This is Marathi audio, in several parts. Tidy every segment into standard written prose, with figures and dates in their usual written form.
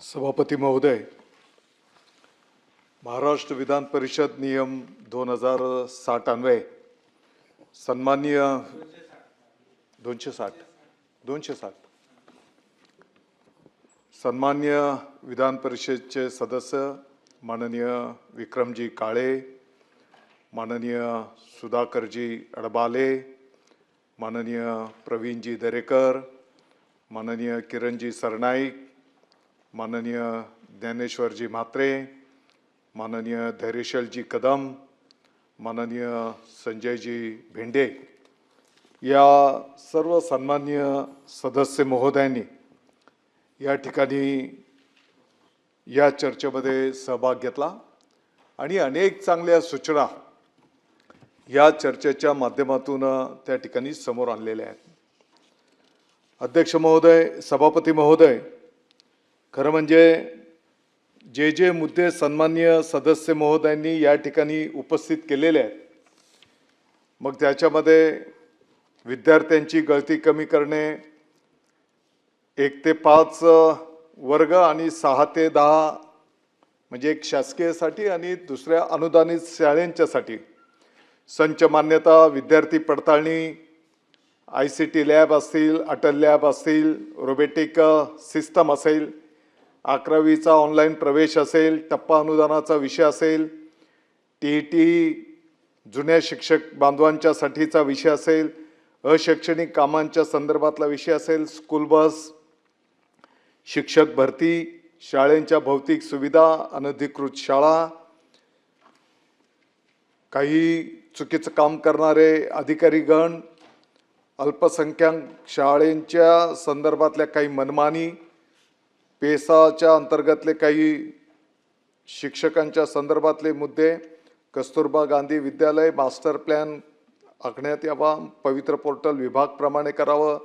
सभापती महोदय, महाराष्ट्र विधान परिषद नियम 2060 अन्वये सन्माननीय 260 सन्माननीय विधान परिषदेचे सदस्य माननीय विक्रमजी काळे, माननीय सुधाकरजी अडबाले, माननीय प्रवीणजी दरेकर, माननीय किरणजी सरनाईक, माननीय ज्ञानेश्वरजी म्हात्रे, माननीय धैर्यशीलजी कदम, माननीय संजयजी भेंडे या सर्व सन्माननीय सदस्य महोदयांनी या ठिकाणी या चर्चेमध्ये सहभाग घेतला आणि अनेक चांगल्या सूचना या चर्चेच्या माध्यमातून त्या ठिकाणी समोर आणलेल्या आहेत. अध्यक्ष महोदय, सभापती महोदय, खरं म्हणजे जे मुद्दे सन्माननीय सदस्य महोदयांनी या ठिकाणी उपस्थित केलेले आहेत, मग त्याच्यामध्ये विद्यार्थ्यांची गळती कमी करणे, 1 ते 5 वर्ग आणि 6 ते 10 म्हणजे एक शासकीयसाठी आणि दुसऱ्या अनुदानित शाळांच्यासाठी संच मान्यता, विद्यार्थी पडताळणी, ICT लॅब असतील, अटल लॅब असतील, रोबोटिक सिस्टम असेल, 11वीचा ऑनलाईन प्रवेश असेल, टप्पा अनुदानाचा विषय असेल, TET जुन्या शिक्षक बांधवांच्यासाठीचा विषय असेल, अशैक्षणिक कामांच्या संदर्भातला विषय असेल, स्कूल बस, शिक्षक भरती, शाळेंच्या भौतिक सुविधा, अनधिकृत शाळा, काही चुकीचं काम करणारे अधिकारीगण, अल्पसंख्याक शाळेंच्या संदर्भातल्या काही मनमानी, पेसाच्या अंतर्गतले काही शिक्षकांच्या संदर्भातले मुद्दे, कस्तुरबा गांधी विद्यालय मास्टर प्लॅन आखण्यात यावा, पवित्र पोर्टल विभागप्रमाणे करावं,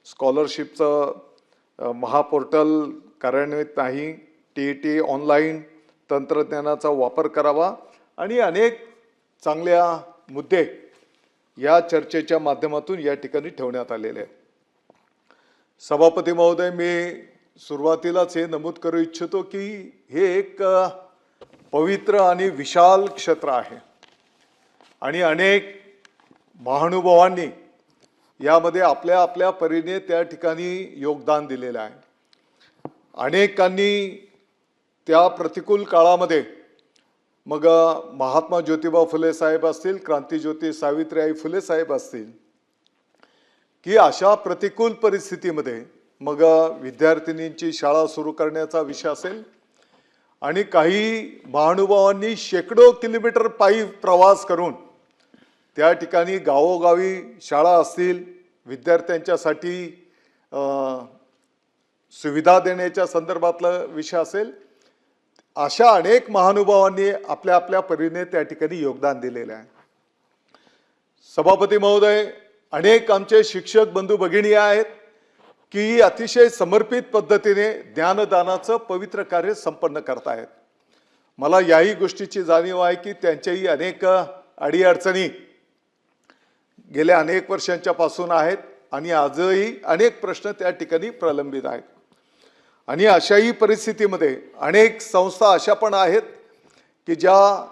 स्कॉलरशिपचं महापोर्टल कार्यान्वित नाही, TET ऑनलाईन तंत्रज्ञानाचा वापर करावा आणि अनेक चांगल्या मुद्दे या चर्चेच्या माध्यमातून या ठिकाणी ठेवण्यात आलेले आहेत. सभापती महोदय, मी सुरुवातीलाच हे नमूद करू इच्छितो की हे एक पवित्र आणि विशाल क्षेत्र आहे आणि अनेक महानुभावांनी यामध्ये आपल्या आपल्या परीने त्या ठिकाणी योगदान दिलेलं आहे. अनेकांनी त्या प्रतिकूल काळामध्ये मग महात्मा ज्योतिबा फुले साहेब असतील, क्रांतीज्योती सावित्रीबाई फुले साहेब असतील, की अशा प्रतिकूल परिस्थितीमध्ये मग विद्यार्थिनींची शाळा सुरू करण्याचा विषय असेल आणि काही महानुभावांनी शेकडो किलोमीटर पायी प्रवास करून त्या ठिकाणी गावोगावी शाळा असतील, विद्यार्थ्यांच्यासाठी सुविधा देण्याच्या संदर्भातला विषय असेल, अशा अनेक महानुभावांनी आपल्या आपल्या परीने त्या ठिकाणी योगदान दिलेलं आहे. सभापती महोदय, अनेक आमचे शिक्षक बंधू भगिनी आहेत की अतिशय समर्पित पद्धतीने ज्ञानदानाचं पवित्र कार्य संपन्न करतायत. मला याही गोष्टीची जाणीव आहे की त्यांच्याही अनेक अडीअडचणी गेल्या अनेक वर्षांच्या पासून आहेत आणि आजही अनेक प्रश्न त्या ठिकाणी प्रलंबित आहेत. आणि अशाही परिस्थितीमध्ये अनेक संस्था अशा पण आहेत की ज्या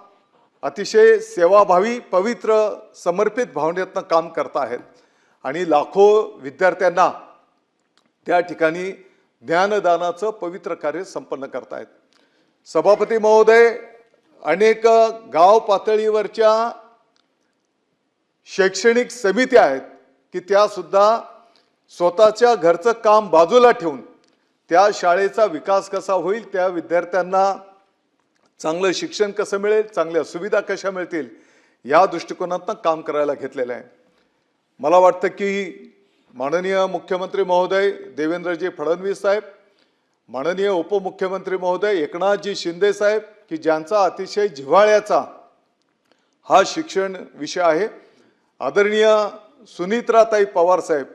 अतिशय सेवाभावी, पवित्र, समर्पित भावनेतनं काम करत आहेत आणि लाखो विद्यार्थ्यांना त्या ठिकाणी ज्ञानदानाचं पवित्र कार्य संपन्न करतायत. सभापती महोदय, अनेक गाव पातळीवरच्या शैक्षणिक समित्या आहेत की त्या सुद्धा स्वतःच्या घरचं काम बाजूला ठेवून त्या शाळेचा विकास कसा होईल, त्या विद्यार्थ्यांना चांगलं शिक्षण कसं मिळेल, चांगल्या सुविधा कशा मिळतील या दृष्टिकोनातून काम करायला घेतलेलं आहे. मला वाटतं की माननीय मुख्यमंत्री महोदय देवेंद्रजी फडणवीस साहेब, माननीय उपमुख्यमंत्री महोदय एकनाथजी शिंदे साहेब, की ज्यांचा अतिशय जिव्हाळ्याचा हा शिक्षण विषय आहे, आदरणीय सुनीत्राताई पवार साहेब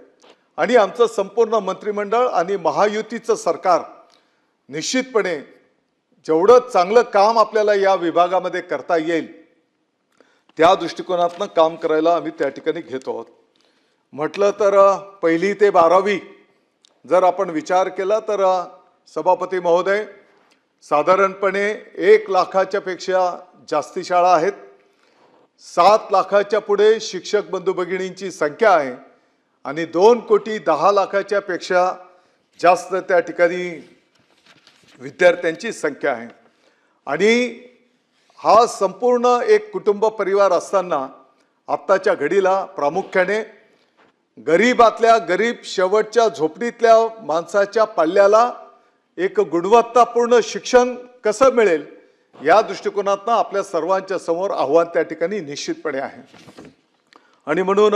आणि आमचं संपूर्ण मंत्रिमंडळ आणि महायुतीचं सरकार निश्चितपणे जेवढं चांगलं काम आपल्याला या विभागामध्ये करता येईल त्या दृष्टिकोनातून काम करायला आम्ही त्या ठिकाणी घेतो आहोत. म्हटलं तर 1ली ते 12वी जर आपण विचार केला तर सभापती महोदय, साधारणपणे 1 लाखाच्या पेक्षा जास्ती शाळा आहेत. 7 लाखाच्या पुढे शिक्षक बंधू भगिनींची संख्या आहे आणि 2,10,00,000च्या पेक्षा जास्त त्या ठिकाणी विद्यार्थ्यांची संख्या आहे. आणि हा संपूर्ण एक कुटुंब परिवार असताना आत्ताच्या घडीला प्रामुख्याने गरीबातल्या गरीब शेवटच्या झोपडीतल्या माणसाच्या पाल्याला एक गुणवत्तापूर्ण शिक्षण कसं मिळेल या दृष्टिकोनातून आपल्या सर्वांच्या समोर आव्हान त्या ठिकाणी निश्चितपणे आहे. आणि म्हणून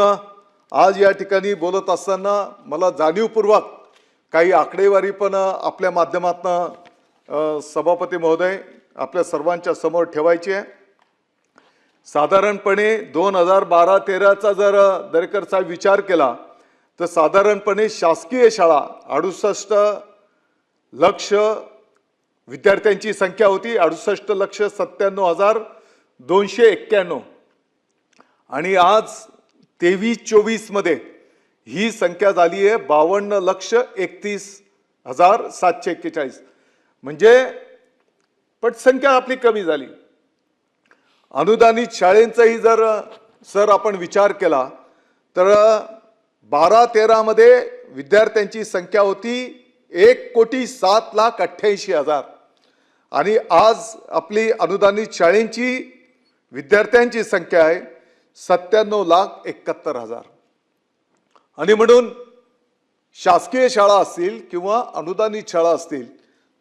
आज या ठिकाणी बोलत असताना मला जाणीवपूर्वक काही आकडेवारी पण आपल्या माध्यमातून सभापती महोदय आपल्या सर्वांच्या समोर ठेवायची आहे. साधारणपणे 2012-13चा जर दरेकरचा विचार केला तर साधारणपणे शासकीय शाळा 68 लक्ष विद्यार्थ्यांची संख्या होती, 68,97,291. आणि आज 23-24 मध्ये ही संख्या झाली आहे 52,31,741. म्हणजे पटसंख्या आपली कमी झाली. अनुदानित शाळेंचाही जर आपण विचार केला तर 12-13 मध्ये विद्यार्थ्यांची संख्या होती 1,07,88,000 आणि आज आपली अनुदानित शाळेंची विद्यार्थ्यांची संख्या आहे 97,71,000. आणि म्हणून शासकीय शाळा असतील किंवा अनुदानित शाळा असतील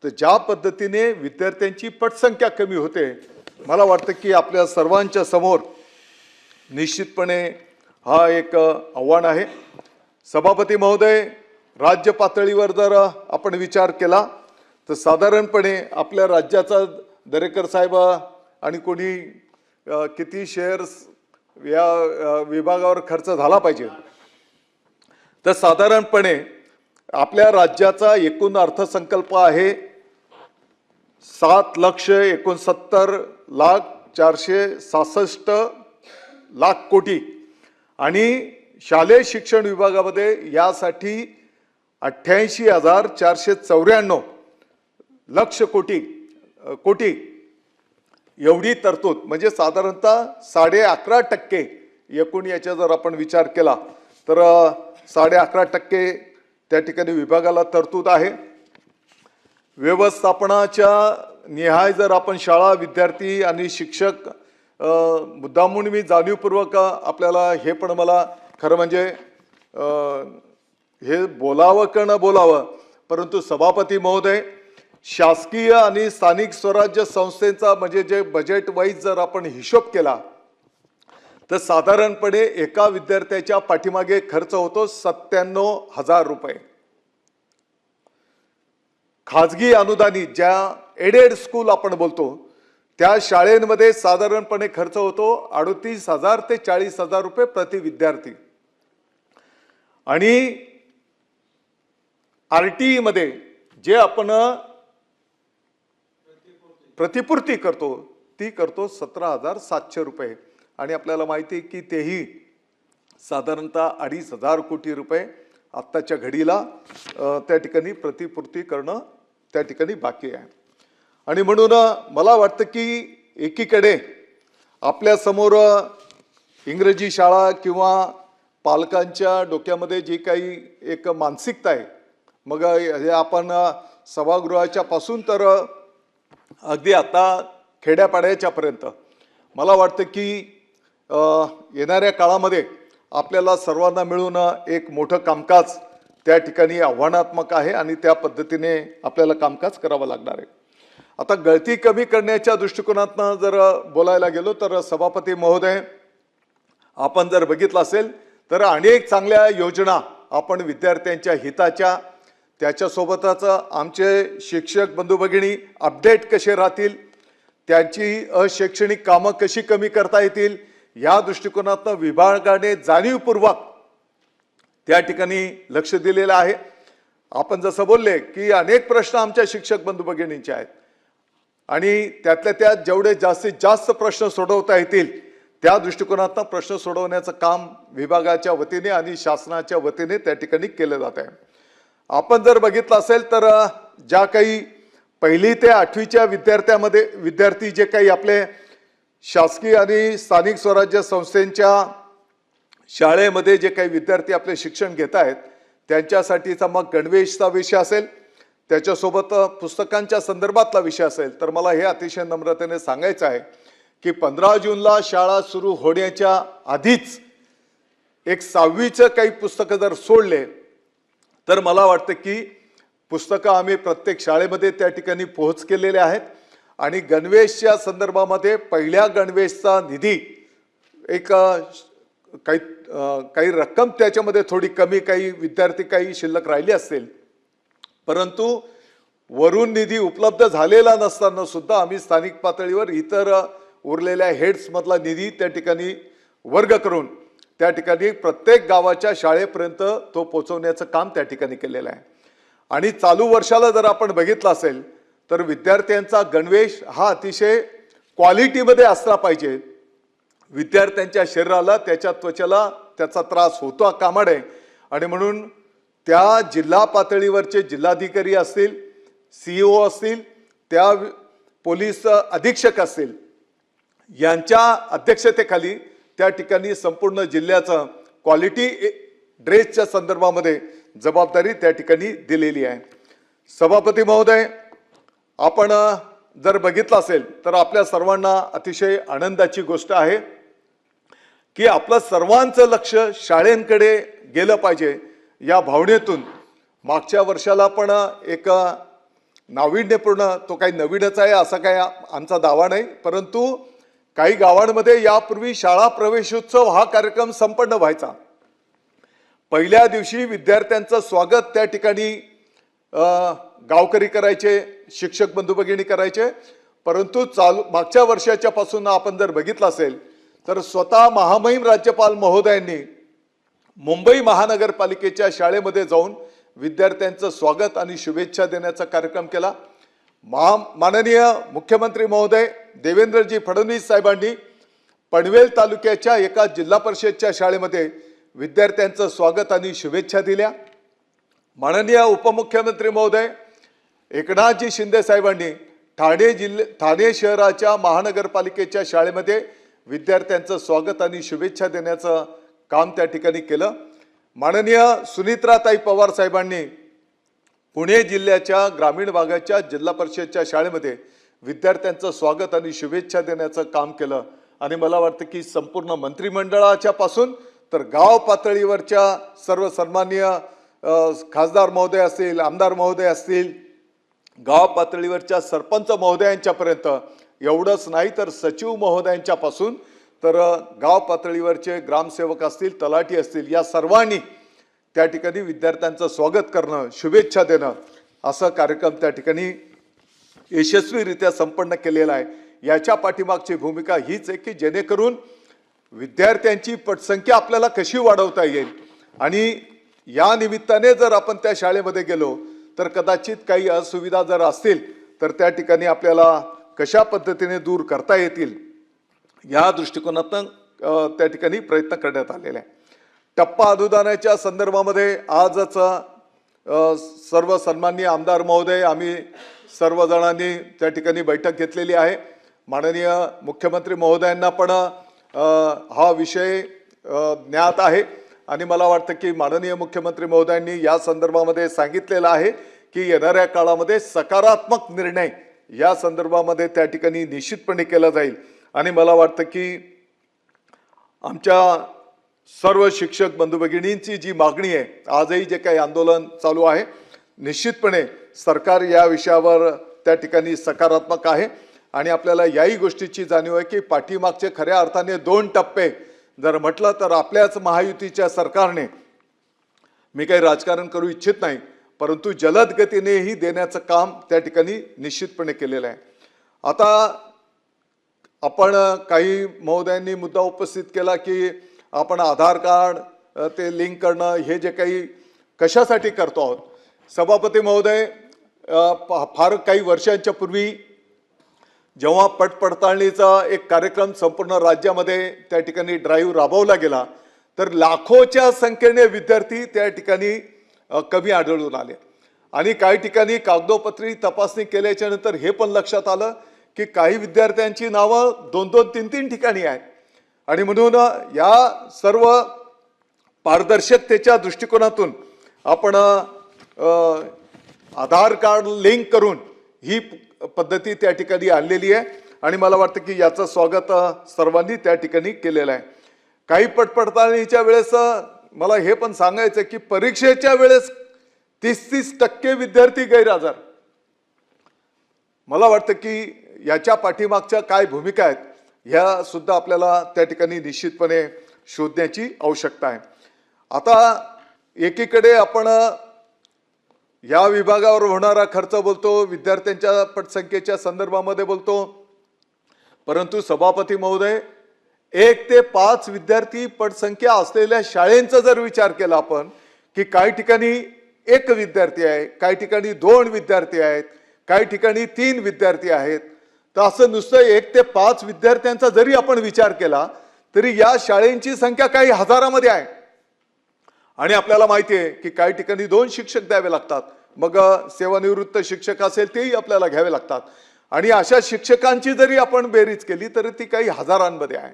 तर ज्या पद्धतीने विद्यार्थ्यांची पटसंख्या कमी होते, मला वाटतं की आपल्या सर्वांच्या समोर निश्चितपणे हा एक आव्हान आहे. सभापती महोदय, राज्य पातळीवर जर आपण विचार केला तर साधारणपणे आपल्या राज्याचा दरेकर साहेब आणि कोणी किती शेअर्स या विभागावर खर्च झाला पाहिजे, तर साधारणपणे आपल्या राज्याचा एकूण अर्थसंकल्प आहे 7,69,466 कोटी आणि शालेय शिक्षण विभागामध्ये यासाठी 88,494 लक्ष कोटी एवढी तरतूद, म्हणजे साधारणतः 11.5% एकूण याचा जर आपण विचार केला तर 11.5% त्या ठिकाणी विभागाला तरतूद आहे. व्यवस्थापनाच्या निहाय जर आपण शाळा, विद्यार्थी आणि शिक्षक मुद्दामून मी जाणीवपूर्वक आपल्याला हे पण मला खरं म्हणजे हे बोलावं का न बोलावं, परंतु सभापती महोदय, शासकीय आणि स्थानिक स्वराज्य संस्थेचा म्हणजे जे बजेट वाईज जर आपण हिशोब केला तर साधारणपणे एका विद्यार्थ्याच्या पाठीमागे खर्च होतो 97,000 रुपये. खाजगी अनुदानित ज्या एडेड स्कूल आपण बोलतो त्या शाळेंमध्ये साधारणपणे खर्च होतो 38,000 ते 40,000 रुपये प्रति विद्यार्थी. आणि RTE मध्ये जे आपण प्रतिपूर्ती करतो ती करतो 17,700 रुपये. आणि आपल्याला माहिती आहे की तेही साधारणतः 2,500 कोटी रुपये आत्ताच्या घडीला त्या ठिकाणी प्रतिपूर्ती करणं त्या ठिकाणी बाकी आहे. आणि म्हणून मला वाटतं की एकीकडे आपल्या समोर इंग्रजी शाळा किंवा पालकांच्या डोक्यामध्ये जी काही एक मानसिकता आहे, मग हे आपण सभागृहाच्या पासून तर अगदी आता खेड्यापाड्याच्या पर्यंत मला वाटतं की येणाऱ्या काळामध्ये आपल्याला सर्वांना मिळून एक मोठं कामकाज त्या ठिकाणी आव्हानात्मक आहे आणि त्या पद्धतीने आपल्याला कामकाज करावं लागणार आहे. आता गळती कमी करण्याच्या दृष्टिकोनातून जर बोलायला गेलो तर सभापती महोदय, आपण जर बघितलं असेल तर अनेक चांगल्या योजना आपण विद्यार्थ्यांच्या हिताच्या, त्याच्यासोबतच आमचे शिक्षक बंधू भगिनी अपडेट कसे राहतील, त्यांची अशैक्षणिक कामं कशी कमी करता येतील या दृष्टिकोनातून विभागाने जाणीवपूर्वक त्या ठिकाणी लक्ष दिलेलं आहे. आपण जसं बोलले की अनेक प्रश्न आमच्या शिक्षक बंधू भगिनींचे आहेत आणि त्यातल्या त्यात जेवढे जास्तीत जास्त प्रश्न सोडवता येतील त्या दृष्टिकोनातून प्रश्न सोडवण्याचं काम विभागाच्या वतीने आणि शासनाच्या वतीने त्या ठिकाणी केलं जात आहे. आपण जर बघितलं असेल तर ज्या काही 1ली ते 8वीच्या विद्यार्थी जे काही आपले शासकीय आणि स्थानिक स्वराज्य संस्थांच्या शाळेमध्ये जे काही विद्यार्थी आपले शिक्षण घेत आहेत त्यांच्यासाठीचा मग गणवेशचा विषय असेल, त्याच्यासोबत पुस्तकांच्या संदर्भातला विषय असेल, तर मला हे अतिशय नम्रतेने सांगायचं आहे की 15 जूनला शाळा सुरू होण्याच्या आधीच एक 6वीचं काही पुस्तकं जर सोडले तर मला वाटतं की पुस्तकं आम्ही प्रत्येक शाळेमध्ये त्या ठिकाणी पोहोच केलेले आहेत आणि गणवेशच्या संदर्भामध्ये पहिल्या गणवेशचा निधी एक काही रक्कम त्याच्यामध्ये थोडी कमी, काही विद्यार्थी काही शिल्लक राहिली असतील, परंतु वरून निधी उपलब्ध झालेला नसताना सुद्धा आम्ही स्थानिक पातळीवर इतर उरलेल्या हेड्स मधला निधी त्या ठिकाणी वर्ग करून त्या ठिकाणी प्रत्येक गावाच्या शाळेपर्यंत तो पोहोचवण्याचं काम त्या ठिकाणी केलेलं आहे। आणि चालू वर्षाला जर आपण बघितलं असेल तर विद्यार्थ्यांचा गणवेश हा अतिशय क्वालिटीमध्ये असला पाहिजे। विद्यार्थ्यांच्या शरीराला, त्याच्या त्वचेला त्याचा त्रास होतो कामा नये आणि म्हणून त्या जिल्हा पातळीवरचे जिल्हाधिकारी असतील, CEO असतील, त्या पोलीस अधीक्षक असतील, यांच्या अध्यक्षतेखाली त्या ठिकाणी संपूर्ण जिल्ह्याचं क्वालिटी ड्रेसच्या संदर्भामध्ये जबाबदारी त्या ठिकाणी दिलेली आहे। सभापती महोदय, आपण जर बघितलं असेल तर आपल्या सर्वांना अतिशय आनंदाची गोष्ट आहे की आपलं सर्वांचं लक्ष शाळेंकडे गेलं पाहिजे या भावनेतून मागच्या वर्षाला पण एक नाविन्यपूर्ण, तो काही नवीनच आहे असा काही आमचा दावा नाही, परंतु काही गावांमध्ये यापूर्वी शाळा प्रवेशोत्सव हा कार्यक्रम संपन्न व्हायचा। पहिल्या दिवशी विद्यार्थ्यांचं स्वागत त्या ठिकाणी गावकरी करायचे, शिक्षक बंधू भगिनी करायचे, परंतु मागच्या वर्षाच्या पासून आपण जर बघितलं असेल तर स्वतः महामहिम राज्यपाल महोदयांनी मुंबई महानगरपालिकेच्या शाळेमध्ये जाऊन विद्यार्थ्यांचं स्वागत आणि शुभेच्छा देण्याचा कार्यक्रम केला। माननीय मुख्यमंत्री महोदय देवेंद्रजी फडणवीस साहेबांनी पनवेल तालुक्याच्या एका जिल्हा परिषदच्या शाळेमध्ये विद्यार्थ्यांचं स्वागत आणि शुभेच्छा दिल्या। माननीय उपमुख्यमंत्री महोदय एकनाथजी शिंदे साहेबांनी ठाणे शहराच्या महानगरपालिकेच्या शाळेमध्ये विद्यार्थ्यांचं स्वागत आणि शुभेच्छा देण्याचं काम त्या ठिकाणी केलं। माननीय सुनित्राताई पवार साहेबांनी पुणे जिल्ह्याच्या ग्रामीण भागाच्या जिल्हा परिषदच्या शाळेमध्ये विद्यार्थ्यांचं स्वागत आणि शुभेच्छा देण्याचं काम केलं आणि मला वाटतं की संपूर्ण मंत्रिमंडळाच्या पासून तर गाव पातळीवरच्या सर्व सन्माननीय खासदार महोदय असतील, आमदार महोदय असतील, गाव पातळीवरच्या सरपंच महोदयांच्यापर्यंत, एवढंच नाही तर सचिव महोदयांच्या पासून तर गाव पातळीवरचे ग्रामसेवक असतील, तलाठी असतील, या सर्वांनी त्या ठिकाणी विद्यार्थ्यांचं स्वागत करणं, शुभेच्छा देणं असं कार्यक्रम त्या ठिकाणी यशस्वीरित्या संपन्न केलेला आहे। याच्या पाठीमागची भूमिका हीच आहे की जेणेकरून विद्यार्थ्यांची पटसंख्या आपल्याला कशी वाढवता येईल आणि या निमित्ताने जर आपण त्या शाळेमध्ये गेलो तर कदाचित काही असुविधा जर असतील तर त्या ठिकाणी आपल्याला कशा पद्धतीने दूर करता येतील या दृष्टिकोनातून त्या ठिकाणी प्रयत्न करण्यात आलेला आहे। टप्पा अनुदानाच्या संदर्भामध्ये आजच सर्व सन्माननीय आमदार महोदय, आम्ही सर्वजणांनी त्या ठिकाणी बैठक घेतलेली आहे। माननीय मुख्यमंत्री महोदयांना पण हा विषय ज्ञात आहे आणि मला वाटतं की माननीय मुख्यमंत्री महोदयांनी या संदर्भामध्ये सांगितलेलं आहे की येणाऱ्या काळामध्ये सकारात्मक निर्णय या संदर्भामध्ये त्या ठिकाणी निश्चितपणे केला जाईल आणि मला वाटतं की आमच्या सर्व शिक्षक बंधू भगिनींची जी मागणी आहे, आजही जे काही आंदोलन चालू आहे, निश्चितपणे सरकार या विषयावर त्या ठिकाणी सकारात्मक आहे आणि आपल्याला याही गोष्टीची जाणीव आहे की पाठीमागचे खऱ्या अर्थाने 2 टप्पे जर म्हटलं तर आपल्याच महायुतीच्या सरकारने, मी काही राजकारण करू इच्छित नाही, परंतु जलद गतीनेही देण्याचं काम त्या ठिकाणी निश्चितपणे केलेलं आहे। आता आपण काही महोदयांनी मुद्दा उपस्थित केला की आपण आधार कार्ड ते लिंक करणं हे जे काही कशासाठी करतो आहोत। सभापती महोदय, फार काही वर्षांच्या पूर्वी जेव्हा पडताळणीचा एक कार्यक्रम संपूर्ण राज्यामध्ये त्या ठिकाणी ड्राईव्ह राबवला गेला तर लाखोच्या संख्येने विद्यार्थी त्या ठिकाणी कमी आढळून आले आणि काही ठिकाणी कागदोपत्री तपासणी केल्याच्या नंतर हे पण लक्षात आलं की काही विद्यार्थ्यांची नावं 2-2, 3-3 ठिकाणी आहेत. आणि म्हणून या सर्व पारदर्शकतेच्या दृष्टिकोनातून आपण आधार कार्ड लिंक करून ही पद्धती त्या ठिकाणी आणलेली आहे. आणि मला वाटतं की याचं स्वागत सर्वांनी त्या ठिकाणी केलेलं आहे. काही पडताळणीच्या वेळेस मला हे पण सांगायचं की परीक्षेच्या वेळेस 30% विद्यार्थी गैरहजर. मला वाटतं की याच्या पाठीमागच्या काय भूमिका आहेत ह्या सुद्धा आपल्याला त्या ठिकाणी निश्चितपणे शोधण्याची आवश्यकता आहे. आता एकीकडे आपण या विभागावर होणारा खर्च बोलतो, विद्यार्थ्यांच्या पटसंख्येच्या संदर्भामध्ये बोलतो, परंतु सभापती महोदय 1 ते 5 विद्यार्थी पटसंख्या असलेल्या शाळेंचा जर विचार केला आपण की काही ठिकाणी 1 विद्यार्थी आहे, काही ठिकाणी 2 विद्यार्थी आहेत, काही ठिकाणी 3 विद्यार्थी आहेत, तर असं नुसतं 1 ते 5 विद्यार्थ्यांचा जरी आपण विचार केला तरी या शाळेंची संख्या काही हजारामध्ये आहे. आणि आपल्याला माहिती आहे की काही ठिकाणी 2 शिक्षक द्यावे लागतात, मग सेवानिवृत्त शिक्षक असेल तेही आपल्याला घ्यावे लागतात. आणि अशा शिक्षकांची जरी आपण बेरीज केली तरी ती काही हजारांमध्ये आहे.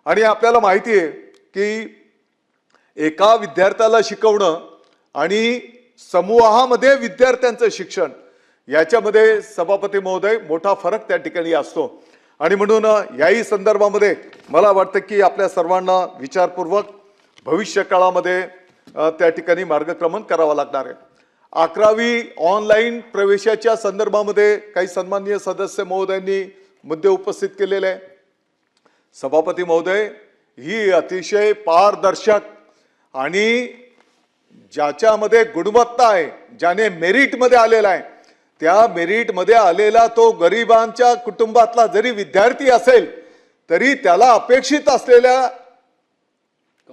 आणि आपल्याला माहिती आहे की एका विद्यार्थ्याला शिकवणं आणि समूहामध्ये विद्यार्थ्यांचं शिक्षण याच्यामध्ये सभापती महोदय मोठा फरक त्या ठिकाणी असतो. आणि म्हणून याही संदर्भामध्ये मला वाटतं की आपल्या सर्वांना विचारपूर्वक भविष्य काळामध्ये त्या ठिकाणी मार्गक्रमण करावं लागणार आहे. 11वी ऑनलाईन प्रवेशाच्या संदर्भामध्ये काही सन्माननीय सदस्य महोदयांनी मुद्दे उपस्थित केलेले आहे. सभापती महोदय, ही अतिशय पारदर्शक आणि ज्याच्यामध्ये गुणवत्ता आहे, ज्याने मेरिटमध्ये आलेला आहे, त्या मेरिटमध्ये आलेला तो गरिबांच्या कुटुंबातला जरी विद्यार्थी असेल तरी त्याला अपेक्षित असलेल्या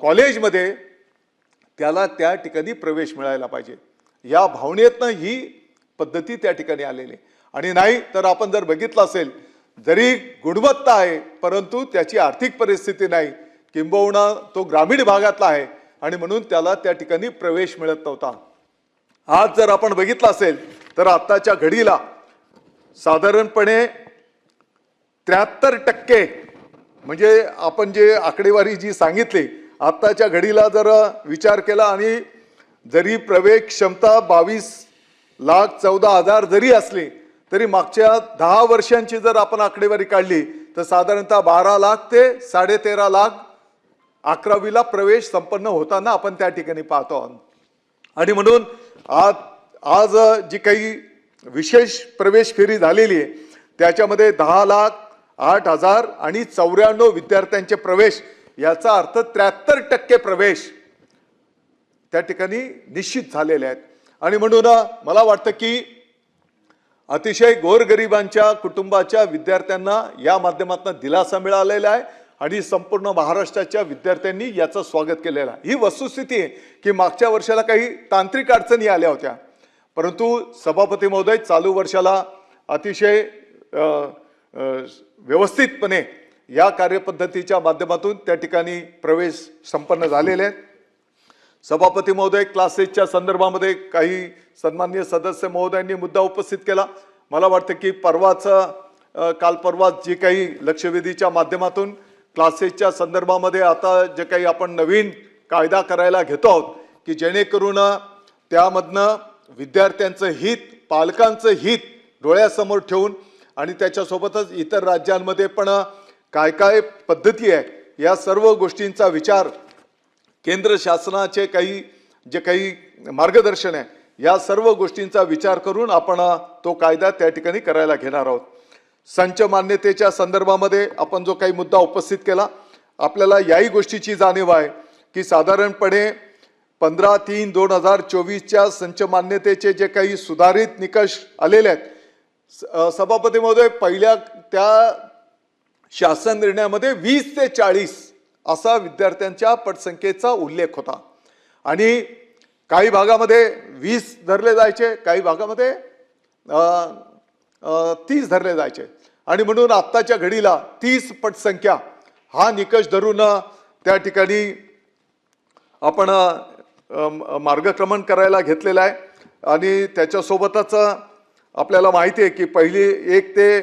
कॉलेजमध्ये त्याला त्या ठिकाणी प्रवेश मिळायला पाहिजे. या भावनेतनं ही पद्धती त्या ठिकाणी आलेली. आणि नाही तर आपण जर बघितलं असेल, जरी गुणवत्ता आहे परंतु त्याची आर्थिक परिस्थिती नाही, किंबहुना तो ग्रामीण भागातला आहे आणि म्हणून त्याला त्या ठिकाणी प्रवेश मिळत नव्हता. आज जर आपण बघितलं असेल तर आत्ताच्या घडीला साधारणपणे 73% म्हणजे आपण जे आकडेवारी जी सांगितली आत्ताच्या घडीला जर विचार केला आणि जरी प्रवेश क्षमता 22,14,000 जरी असली तरी मागच्या 10 वर्षांची जर आपण आकडेवारी काढली तर साधारणतः 12 लाख ते 13.5 लाख 11वीला प्रवेश संपन्न होताना आपण त्या ठिकाणी पाहतो. आणि म्हणून आज जी काही विशेष प्रवेश फेरी झालेली आहे त्याच्यामध्ये 10,08,000 आणि 94 विद्यार्थ्यांचे प्रवेश, याचा अर्थ 73% प्रवेश त्या ठिकाणी निश्चित झालेले आहेत. आणि म्हणून मला वाटतं की अतिशय गोरगरिबांच्या कुटुंबाच्या विद्यार्थ्यांना या माध्यमातून दिलासा मिळालेला आहे आणि संपूर्ण महाराष्ट्राच्या विद्यार्थ्यांनी याचं स्वागत केलेलं आहे. ही वस्तुस्थिती आहे की मागच्या वर्षाला काही तांत्रिक अडचणी आल्या होत्या, परंतु सभापती महोदय चालू वर्षाला अतिशय व्यवस्थितपणे या कार्यपद्धतीच्या माध्यमातून त्या ठिकाणी प्रवेश संपन्न झालेले आहेत. सभापती महोदय, क्लासेसच्या संदर्भामध्ये काही सन्माननीय सदस्य महोदयांनी मुद्दा उपस्थित केला. मला वाटतं की काल परवा जी काही लक्षवेधीच्या माध्यमातून क्लासेसच्या संदर्भामध्ये आता जे काही आपण नवीन कायदा करायला घेतो आहोत की जेणेकरून त्यामधनं विद्यार्थ्यांचं हित, पालकांचं हित डोळ्यासमोर ठेवून आणि त्याच्यासोबतच इतर राज्यांमध्ये पण काय काय पद्धती आहे या सर्व गोष्टींचा विचार, केंद्र शासनाचे जे काही मार्गदर्शन आहे या सर्व गोष्टींचा विचार करून आपण तो कायदा त्या ठिकाणी करायला घेणार आहोत. संच मान्यतेच्या संदर्भामध्ये आपण जो काही मुद्दा उपस्थित केला, आपल्याला याही गोष्टीची जाणीव आहे की साधारणपणे 15/3/2024च्या संच मान्यतेचे जे काही सुधारित निकष आलेले आहेत, सभापती महोदय, पहिल्या त्या शासन निर्णयामध्ये 20 ते 40 असा विद्यार्थ्यांच्या पटसंख्येचा उल्लेख होता आणि काही भागामध्ये 20 धरले जायचे, काही भागामध्ये 30 धरले जायचे. आणि म्हणून आत्ताच्या घडीला 30 पटसंख्या हा निकष धरून त्या ठिकाणी आपण मार्गक्रमण करायला घेतलेला आहे. आणि त्याच्यासोबतच आपल्याला माहिती आहे की पहिली 1 ते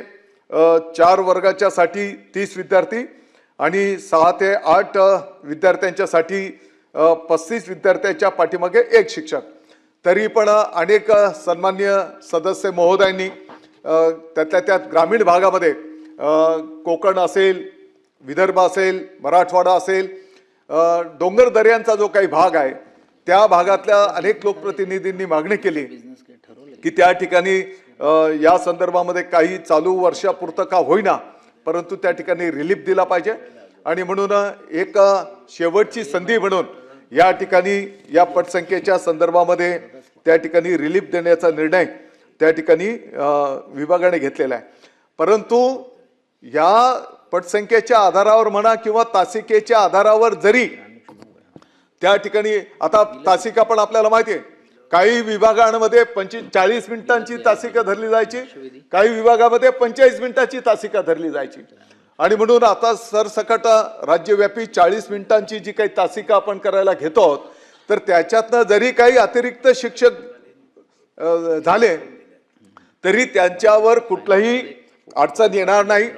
4 वर्गाच्यासाठी 30 विद्यार्थी आणि 6 ते 8 विद्यार्थ्यांच्यासाठी 35 विद्यार्थ्यांच्या पाठीमागे 1 शिक्षक. तरी पण अनेक सन्माननीय सदस्य महोदयांनी त्यातल्या त्यात ग्रामीण भागामध्ये कोकण असेल, विदर्भ असेल, मराठवाडा असेल, डोंगर दऱ्यांचा जो काही भाग आहे त्या भागातल्या अनेक लोकप्रतिनिधींनी मागणी केली की त्या ठिकाणी या संदर्भामध्ये काही चालू वर्षापुरतं का होईना परंतु त्या ठिकाणी रिलीफ दिला पाहिजे. आणि म्हणून एक शेवटची संधी म्हणून या ठिकाणी या पटसंख्येच्या संदर्भामध्ये त्या ठिकाणी रिलीफ देण्याचा निर्णय त्या ठिकाणी विभागाने घेतलेला आहे. परंतु या पटसंख्येच्या आधारावर म्हणा किंवा तासिकेच्या आधारावर जरी त्या ठिकाणी आता तासिका पण आपल्याला माहिती आहे काही विभागांमध्ये 40 मिनिटांची तासिका धरली जायची, काही विभागामध्ये 45 मिनिटाची तासिका धरली जायची. आणि म्हणून आता सरसकट राज्यव्यापी 40 मिनिटांची जी काही तासिका आपण करायला घेतो आहोत तर त्याच्यातनं जरी काही अतिरिक्त शिक्षक झाले तरी त्यांच्यावर कुठलंही अडचण येणार नाही.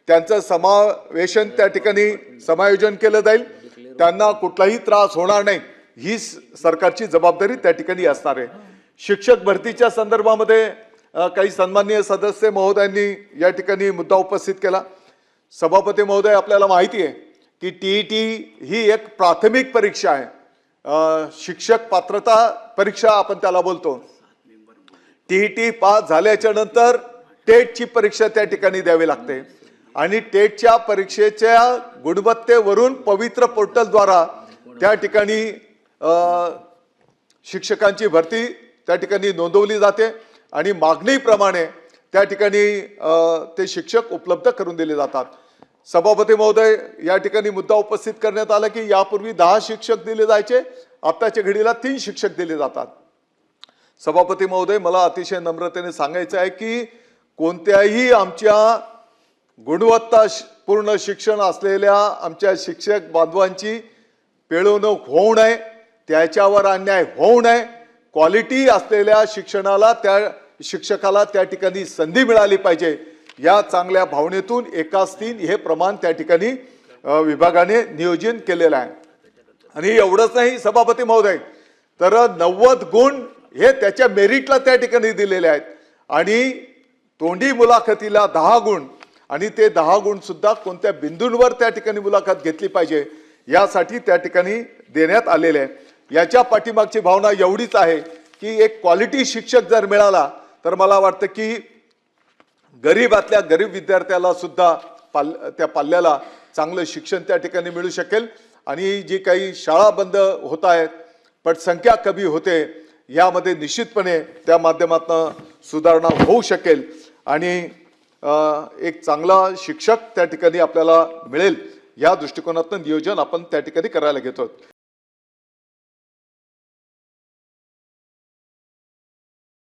त्यांचं समावेशन त्या ठिकाणी समायोजन केलं जाईल, त्यांना कुठलाही त्रास होणार नाही ही सरकारची जबाबदारी त्या ठिकाणी असणार आहे. शिक्षक भरतीच्या संदर्भामध्ये काही सन्माननीय सदस्य महोदयांनी या ठिकाणी मुद्दा उपस्थित केला. सभापती महोदय, आपल्याला माहिती आहे की टीईटी ही एक प्राथमिक परीक्षा आहे, शिक्षक पात्रता परीक्षा आपण त्याला बोलतो. टीईटी पास झाल्याच्या नंतर टेटची परीक्षा त्या ठिकाणी द्यावी लागते आणि टेटच्या परीक्षेच्या गुणवत्तेवरून पवित्र पोर्टलद्वारा त्या ठिकाणी शिक्षकांची भरती त्या ठिकाणी नोंदवली जाते आणि मागणीप्रमाणे त्या ठिकाणी ते शिक्षक उपलब्ध करून दिले जातात. सभापती महोदय, या ठिकाणी मुद्दा उपस्थित करण्यात आला की यापूर्वी 10 शिक्षक दिले जायचे, आत्ताच्या घडीला 3 शिक्षक दिले जातात. सभापती महोदय, मला अतिशय नम्रतेने सांगायचं आहे की कोणत्याही आमच्या गुणवत्तापूर्ण शिक्षण असलेल्या आमच्या शिक्षक बांधवांची पिळवणूक होऊ नये, त्याच्यावर अन्याय होऊ नये. क्वालिटी असलेल्या शिक्षणाला त्या शिक्षकाला त्या ठिकाणी संधी मिळाली पाहिजे या चांगल्या भावनेतून 1:3 हे प्रमाण त्या ठिकाणी विभागाने नियोजन केलेलं आहे. आणि एवढंच नाही सभापती महोदय, तर 90 गुण हे त्याच्या मेरिटला त्या ठिकाणी दिलेले आहेत आणि तोंडी मुलाखतीला 10 गुण आणि ते 10 गुण सुद्धा कोणत्या बिंदूंवर त्या ठिकाणी मुलाखत घेतली पाहिजे यासाठी त्या ठिकाणी देण्यात आलेले आहे. याच्या पाठीमागची भावना एवढीच आहे की एक क्वालिटी शिक्षक जर मिळाला तर मला वाटतं की गरीबातल्या गरीब विद्यार्थ्याला सुद्धा त्या पाल्याला चांगलं शिक्षण त्या ठिकाणी मिळू शकेल. आणि जी काही शाळा बंद होत आहेत, पटसंख्या कमी होते, यामध्ये निश्चितपणे त्या माध्यमातून सुधारणा होऊ शकेल आणि एक चांगला शिक्षक त्या ठिकाणी आपल्याला मिळेल या दृष्टिकोनातून नियोजन आपण त्या ठिकाणी करायला घेतो.